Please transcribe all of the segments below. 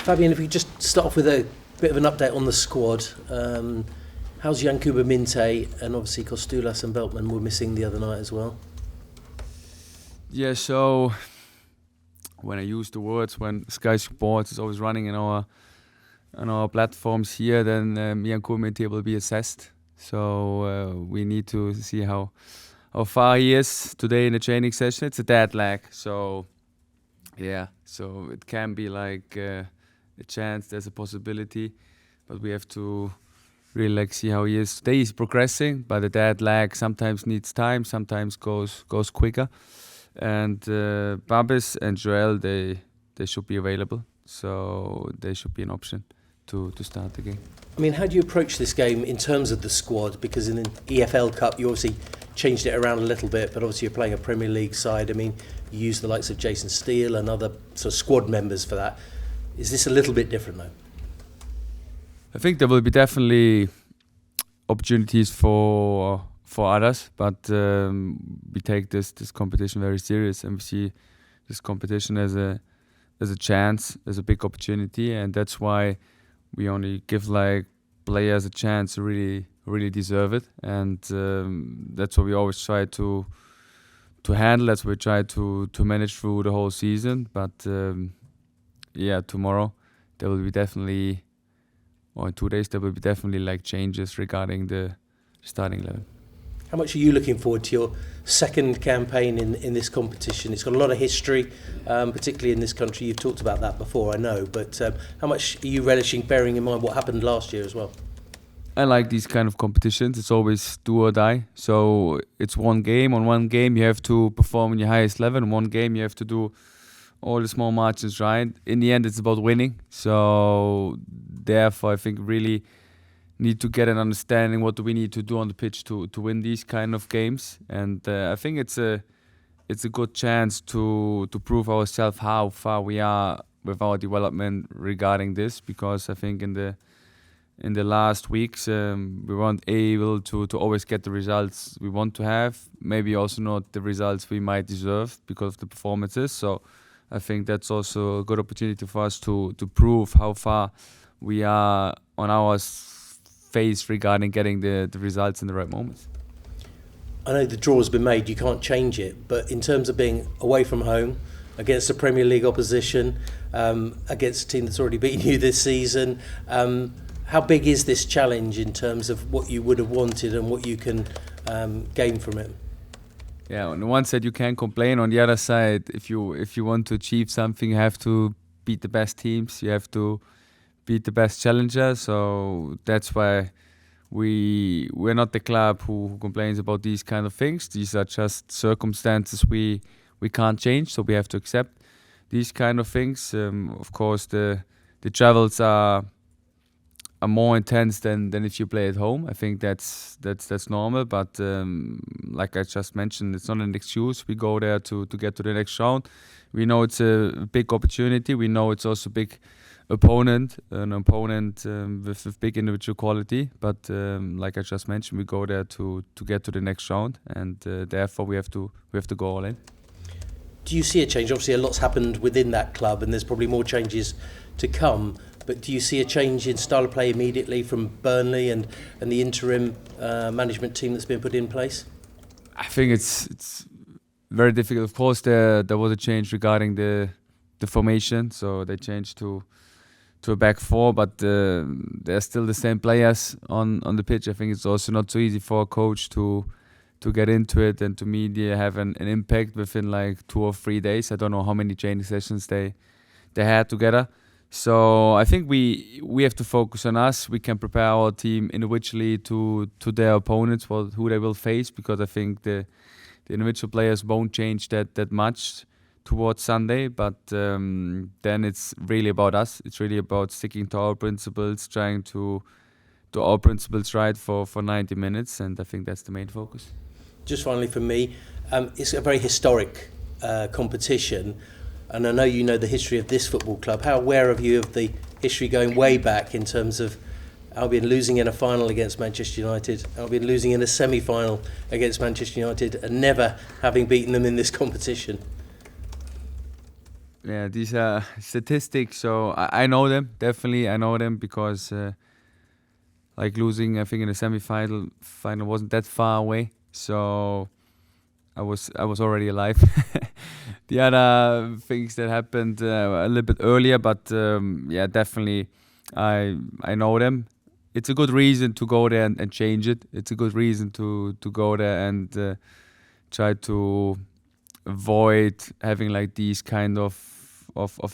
Fabian, if we just start off with a bit of an update on the squad. How's Yankuba Minteh, and obviously Kostulas and Beltman were missing the other night as well? Yeah, so when I use the words, when Sky Sports is always running on our platforms here, then Yankuba Minteh will be assessed. So we need to see how far he is today in the training session. It's a dead leg, so yeah, so it can be like a chance, there's a possibility, but we have to really see how he is. Today he's progressing, but the dead leg sometimes needs time, sometimes goes quicker. And Babis and Joel, they should be available, so they should be an option to start the game. I mean, how do you approach this game in terms of the squad? Because in the EFL Cup, you obviously changed it around a little bit, but obviously you're playing a Premier League side. I mean, you use the likes of Jason Steele and other sort of squad members for that. Is this a little bit different, though? I think there will be definitely opportunities for others, but we take this competition very serious, and we see this competition as a chance, as a big opportunity, and that's why we only give like players a chance to really deserve it, and that's what we always try to handle. That's what we try to manage through the whole season. But tomorrow there will be definitely, or in 2 days there will be definitely like changes regarding the starting 11. How much are you looking forward to your second campaign in this competition? It's got a lot of history, particularly in this country. You've talked about that before, I know, but how much are you relishing, bearing in mind what happened last year as well? I like these kind of competitions. It's always do or die. So it's one game. On one game you have to perform in your highest level. In one game you have to do all the small margins right. In the end it's about winning. So therefore I think really need to get an understanding what do we need to do on the pitch to win these kind of games, and I think it's a good chance to prove ourselves how far we are with our development regarding this, because I think in the last weeks we weren't able to always get the results we want to have, maybe also not the results we might deserve because of the performances. So I think that's also a good opportunity for us to prove how far we are on our phase regarding getting the results in the right moments. I know the draw has been made, you can't change it, but in terms of being away from home against a Premier League opposition, against a team that's already beaten you this season, how big is this challenge in terms of what you would have wanted and what you can gain from it? Yeah, on the one side you can't complain. On the other side, if you want to achieve something, you have to beat the best teams. You have to beat the best challenger. So that's why we're not the club who complains about these kind of things. These are just circumstances we can't change. So we have to accept these kind of things. Of course, the travels are more intense than if you play at home. I think that's normal, but like I just mentioned, it's not an excuse. We go there to get to the next round. We know it's a big opportunity. We know it's also a big opponent, an opponent with big individual quality. But like I just mentioned, we go there to get to the next round, and therefore we have to go all in. Do you see a change? Obviously, a lot's happened within that club, and there's probably more changes to come. But do you see a change in style of play immediately from Burnley and the interim management team that's been put in place? I think it's very difficult. Of course, there was a change regarding the formation, so they changed to a back four, but they're still the same players on the pitch. I think it's also not so easy for a coach to get into it and to media have an impact within like 2 or 3 days. I don't know how many training sessions they had together. So I think we have to focus on us. We can prepare our team individually to their opponents, who they will face, because I think the individual players won't change that much towards Sunday. But then it's really about us. It's really about sticking to our principles, trying to do our principles right for 90 minutes, and I think that's the main focus. Just finally for me, it's a very historic competition. And I know you know the history of this football club. How aware are you of the history going way back in terms of Albion losing in a final against Manchester United, Albion losing in a semi-final against Manchester United, and never having beaten them in this competition? Yeah, these are statistics. So I know them, definitely. I know them because like losing, I think in the final wasn't that far away. So I was already alive. The other things that happened a little bit earlier, but yeah, definitely I know them. It's a good reason to go there and change it. It's a good reason to go there and try to avoid having like these kind of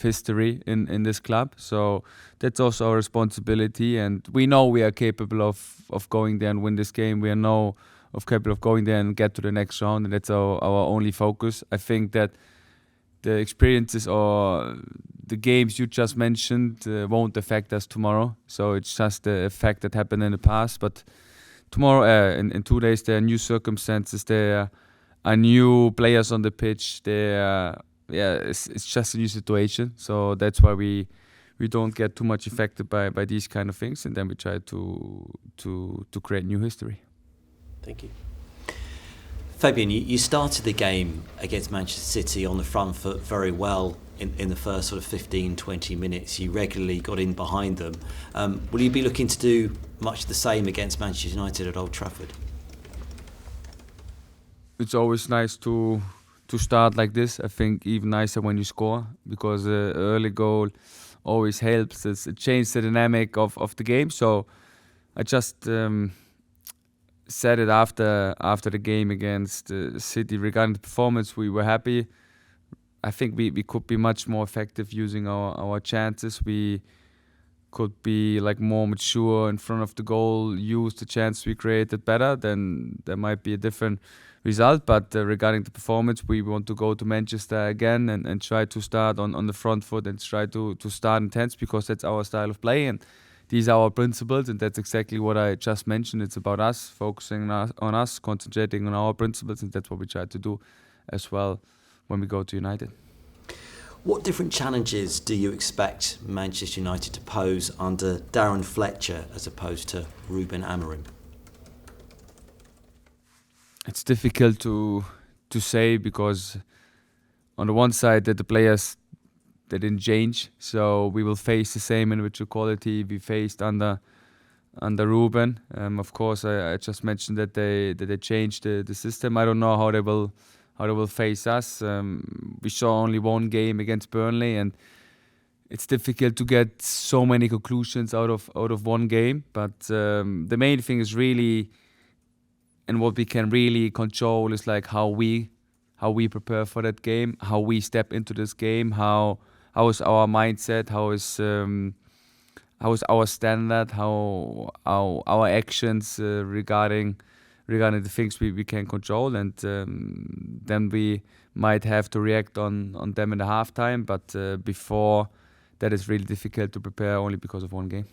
history in this club. So that's also our responsibility, and we know we are capable of going there and win this game. We are know of capable of going there and get to the next round, and that's our only focus. I think that the experiences or the games you just mentioned won't affect us tomorrow. So it's just the effect that happened in the past. But tomorrow, in 2 days, there are new circumstances. There are new players on the pitch. It's just a new situation. So that's why we don't get too much affected by these kind of things, and then we try to create new history. Thank you. Fabian, you started the game against Manchester City on the front foot very well in the first sort of 15, 20 minutes. You regularly got in behind them. Will you be looking to do much the same against Manchester United at Old Trafford? It's always nice to start like this. I think even nicer when you score, because the early goal always helps. It changes the dynamic of the game. So I just said it after the game against City. Regarding the performance, we were happy. I think we could be much more effective using our chances. We could be like more mature in front of the goal, use the chance we created better, then there might be a different result. But regarding the performance, we want to go to Manchester again and try to start on the front foot and try to start intense, because that's our style of play and these are our principles, and that's exactly what I just mentioned. It's about us, focusing on us, concentrating on our principles, and that's what we try to do as well when we go to United. What different challenges do you expect Manchester United to pose under Darren Fletcher as opposed to Ruben Amorim? It's difficult to say, because on the one side that the players, they didn't change, so we will face the same individual quality we faced under Ruben. Of course, I just mentioned that they changed the system. I don't know how they will face us. We saw only one game against Burnley, and it's difficult to get so many conclusions out of one game. But the main thing is really, and what we can really control is like how we prepare for that game, how we step into this game, how is our mindset, how is our standard, how our actions regarding the things we can control, and then we might have to react on them in the halftime. But before that, is really difficult to prepare only because of one game.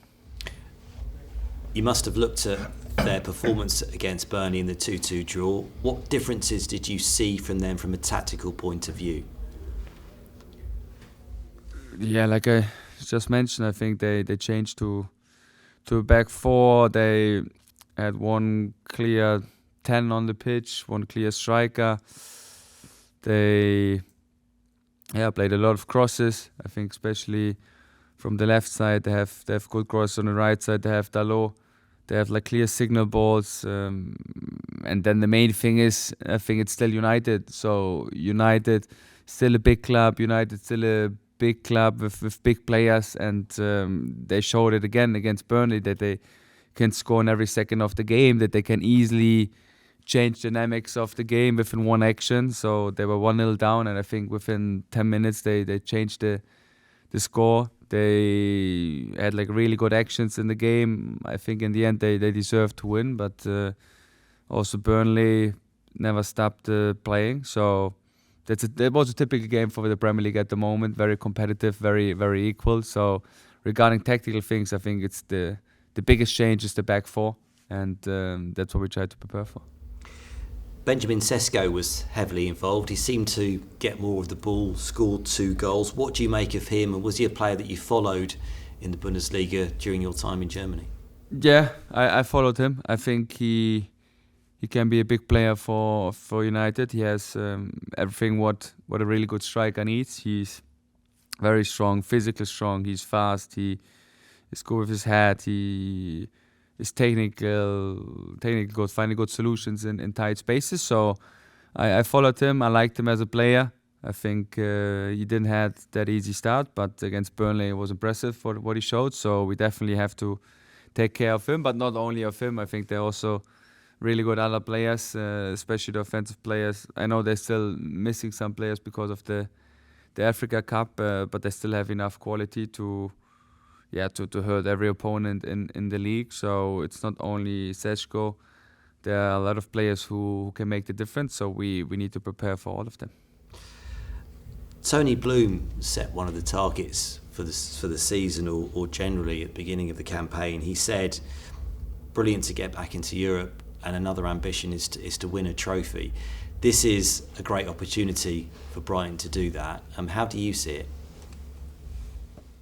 You must have looked at their performance against Burnley in the 2-2 draw. What differences did you see from them from a tactical point of view? Yeah, like I just mentioned, I think they changed to a back four. They had one clear 10 on the pitch, one clear striker. They played a lot of crosses. I think especially from the left side, they have good crosses. On the right side, they have Dalot. They have like clear signal balls. And then the main thing is, I think it's still United. So United, still a big club. United still a big club with big players, and they showed it again against Burnley that they can score in every second of the game, that they can easily change dynamics of the game within one action. So they were 1-0 down, and I think within 10 minutes they changed the score. They had like really good actions in the game. I think in the end they deserved to win, but also Burnley never stopped playing. So that was a typical game for the Premier League at the moment. Very competitive, very, very equal. So regarding tactical things, I think it's the biggest change is the back four, and that's what we try to prepare for. Benjamin Sesko was heavily involved. He seemed to get more of the ball, scored 2 goals. What do you make of him, and was he a player that you followed in the Bundesliga during your time in Germany? Yeah, I followed him. I think he can be a big player for United. He has everything what a really good striker needs. He's very strong, physically strong. He's fast. He is good with his head. He is technical good, finding good solutions in tight spaces. So I followed him. I liked him as a player. I think he didn't have that easy start, but against Burnley it was impressive for what he showed. So we definitely have to take care of him, but not only of him. I think they're also really good other players, especially the offensive players. I know they're still missing some players because of the Africa Cup, but they still have enough quality to hurt every opponent in the league. So it's not only Seško. There are a lot of players who can make the difference. So we need to prepare for all of them. Tony Bloom set one of the targets for the season or generally at the beginning of the campaign. He said, brilliant to get back into Europe, and another ambition is to win a trophy. This is a great opportunity for Brighton to do that. How do you see it?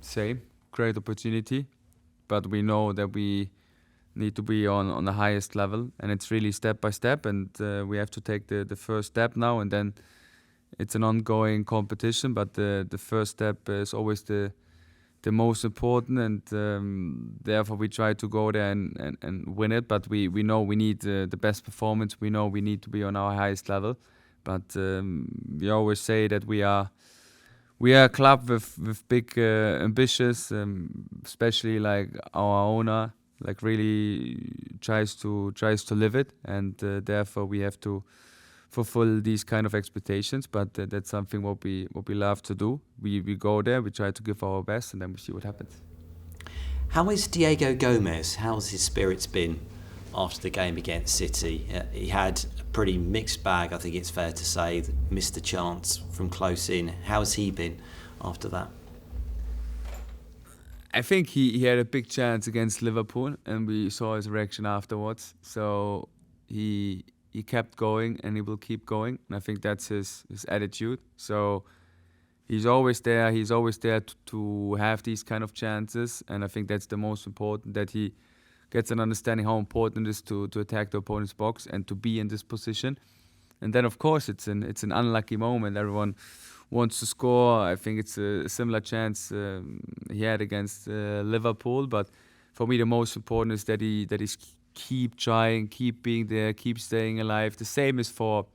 Same, great opportunity, but we know that we need to be on the highest level, and it's really step by step, and we have to take the first step now, and then it's an ongoing competition, but the first step is always the most important, and therefore we try to go there and win it. But we know we need the best performance. We know we need to be on our highest level. But we always say that we are a club with big ambitions, especially like our owner, like really tries to live it, and therefore we have to fulfill these kind of expectations, but that's something what we love to do. We go there, we try to give our best, and then we see what happens. How is Diego Gomez? How's his spirits been after the game against City? He had a pretty mixed bag, I think it's fair to say. Missed the chance from close in. How has he been after that? I think he had a big chance against Liverpool, and we saw his reaction afterwards. So he kept going, and he will keep going. And I think that's his attitude. So he's always there. He's always there to have these kind of chances. And I think that's the most important, that he gets an understanding how important it is to attack the opponent's box and to be in this position. And then, of course, it's an unlucky moment. Everyone wants to score. I think it's a similar chance he had against Liverpool. But for me, the most important is that he's keep trying, keep being there, keep staying alive. The same is for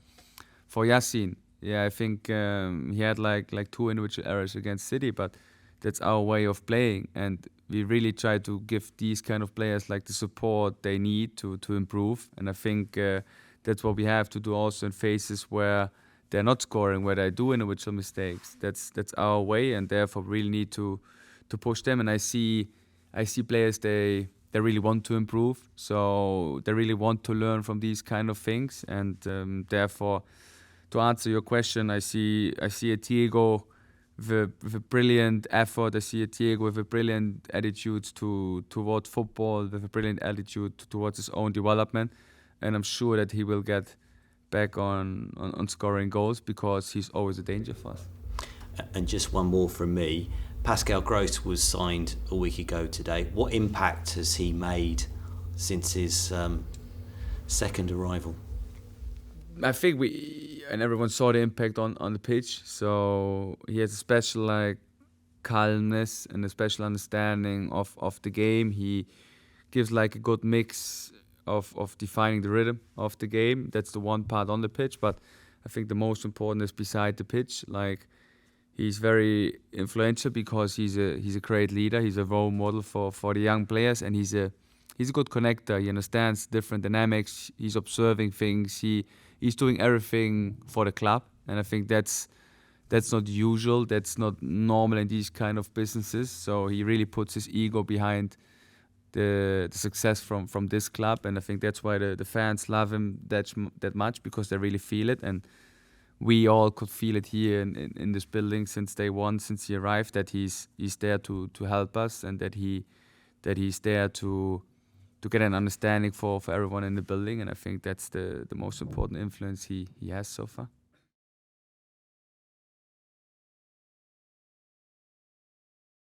Yassin. Yeah, I think he had like 2 individual errors against City, but that's our way of playing, and we really try to give these kind of players like the support they need to improve. And I think that's what we have to do also in phases where they're not scoring, where they do individual mistakes. That's our way, and therefore really need to push them. And I see players they really want to improve, so they really want to learn from these kind of things. And therefore, to answer your question, I see a Diego with a brilliant effort. I see a Diego with a brilliant attitude towards football, with a brilliant attitude towards his own development. And I'm sure that he will get back on scoring goals, because he's always a danger for us. And just one more from me. Pascal Gross was signed a week ago today. What impact has he made since his second arrival? I think everyone saw the impact on the pitch. So he has a special calmness and a special understanding of the game. He gives like a good mix of defining the rhythm of the game. That's the one part on the pitch. But I think the most important is beside the pitch. Like, he's very influential because he's a great leader. He's a role model for the young players, and he's a good connector. He understands different dynamics. He's observing things. He's doing everything for the club, and I think that's not usual. That's not normal in these kind of businesses. So he really puts his ego behind the success from this club, and I think that's why the fans love him that much, because they really feel it. And we all could feel it here in this building since day one, since he arrived, that he's there to help us, and that he's there to get an understanding for everyone in the building. And I think that's the most important influence he has so far.